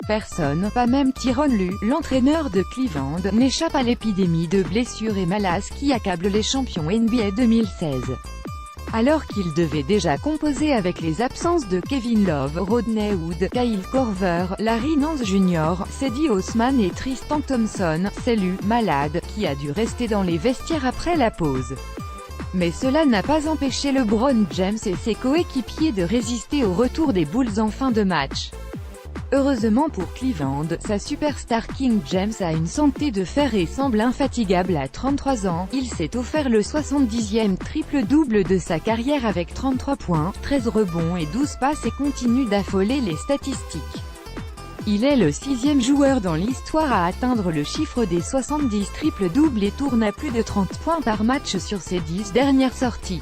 Personne, pas même Tyronn Lue, l'entraîneur de Cleveland, n'échappe à l'épidémie de blessures et malaises qui accable les champions NBA 2016. Alors qu'il devait déjà composer avec les absences de Kevin Love, Rodney Hood, Kyle Korver, Larry Nance Jr., Cedi Osman et Tristan Thompson, c'est Lue, malade, qui a dû rester dans les vestiaires après la pause. Mais cela n'a pas empêché LeBron James et ses coéquipiers de résister au retour des Bulls en fin de match. Heureusement pour Cleveland, sa superstar King James a une santé de fer et semble infatigable à 33 ans. Il s'est offert le 70e triple-double de sa carrière avec 33 points, 13 rebonds et 12 passes et continue d'affoler les statistiques. Il est le 6e joueur dans l'histoire à atteindre le chiffre des 70 triple-doubles et tourne à plus de 30 points par match sur ses 10 dernières sorties.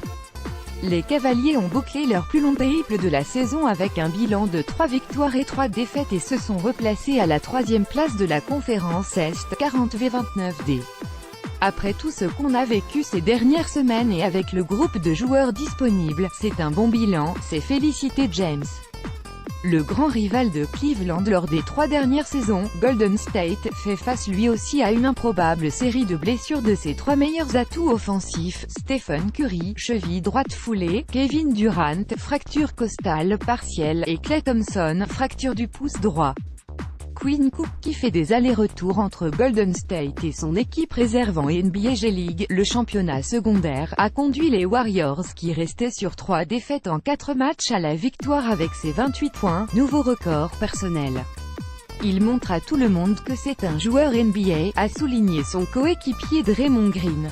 Les Cavaliers ont bouclé leur plus long périple de la saison avec un bilan de 3 victoires et 3 défaites et se sont replacés à la 3e place de la conférence Est, 40-29 Après tout ce qu'on a vécu ces dernières semaines et avec le groupe de joueurs disponibles, c'est un bon bilan, s'est félicité James. Le grand rival de Cleveland lors des 3 dernières saisons, Golden State, fait face lui aussi à une improbable série de blessures de ses 3 meilleurs atouts offensifs, Stephen Curry, cheville droite foulée, Kevin Durant, fracture costale partielle, et Klay Thompson, fracture du pouce droit. Quinn Cook, qui fait des allers-retours entre Golden State et son équipe réserve en NBA G-League, le championnat secondaire, a conduit les Warriors qui restaient sur 3 défaites en 4 matchs à la victoire avec ses 28 points, nouveau record personnel. Il montre à tout le monde que c'est un joueur NBA, a souligné son coéquipier Draymond Green.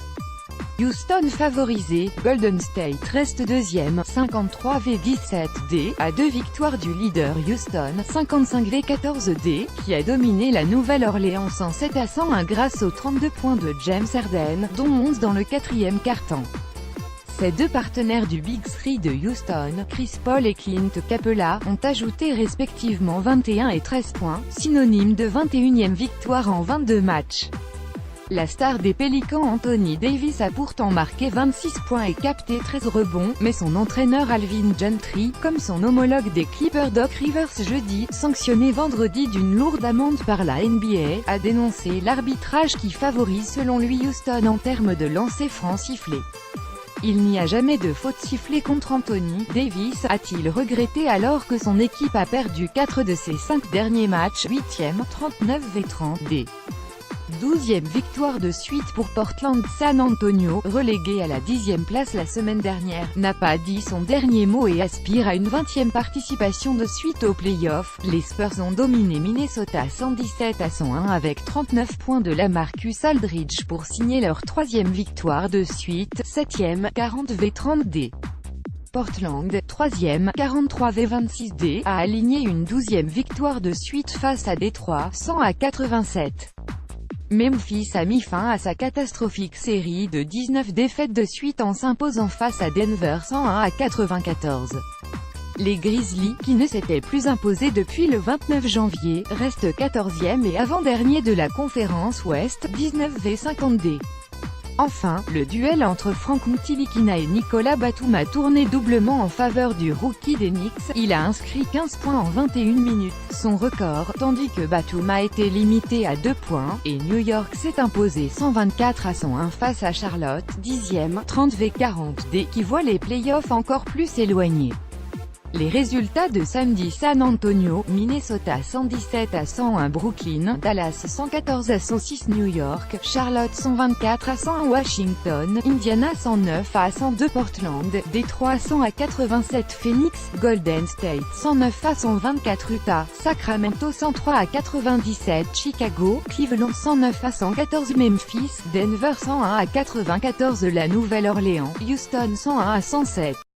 Houston favorisé, Golden State reste deuxième, 53-17 à 2 victoires du leader Houston, 55-14 qui a dominé la Nouvelle-Orléans 107-101 grâce aux 32 points de James Harden, dont 11 dans le 4e quart-temps. Ces deux partenaires du Big Three de Houston, Chris Paul et Clint Capela, ont ajouté respectivement 21 et 13 points, synonyme de 21e victoire en 22 matchs. La star des Pélicans Anthony Davis a pourtant marqué 26 points et capté 13 rebonds, mais son entraîneur Alvin Gentry, comme son homologue des Clippers Doc Rivers jeudi, sanctionné vendredi d'une lourde amende par la NBA, a dénoncé l'arbitrage qui favorise selon lui Houston en termes de lancers francs sifflés. Il n'y a jamais de faute sifflée contre Anthony Davis, a-t-il regretté alors que son équipe a perdu 4 de ses 5 derniers matchs, 8e, 39-30 12e victoire de suite pour Portland. San Antonio, relégué à la 10e place la semaine dernière, n'a pas dit son dernier mot et aspire à une 20e participation de suite aux playoffs. Les Spurs ont dominé Minnesota 117-101 avec 39 points de LaMarcus Aldridge pour signer leur 3e victoire de suite, 7e, 40-30 Portland, 3e, 43-26 a aligné une 12e victoire de suite face à Détroit, 100-87. Memphis a mis fin à sa catastrophique série de 19 défaites de suite en s'imposant face à Denver 101-94. Les Grizzlies, qui ne s'étaient plus imposés depuis le 29 janvier, restent 14e et avant-dernier de la conférence Ouest, 19-50 Enfin, le duel entre Frank Ntilikina et Nicolas Batum a tourné doublement en faveur du rookie des Knicks. Il a inscrit 15 points en 21 minutes, son record, tandis que Batum a été limité à 2 points, et New York s'est imposé 124-101 face à Charlotte, 10e, 30-40 qui voit les playoffs encore plus éloignés. Les résultats de samedi: San Antonio, Minnesota 117-101 Brooklyn, Dallas 114-106 New York, Charlotte 124-101 Washington, Indiana 109-102 Portland, Détroit 100-87 Phoenix, Golden State 109-124 Utah, Sacramento 103-97 Chicago, Cleveland 109-114 Memphis, Denver 101-94 la Nouvelle-Orléans, Houston 101-107.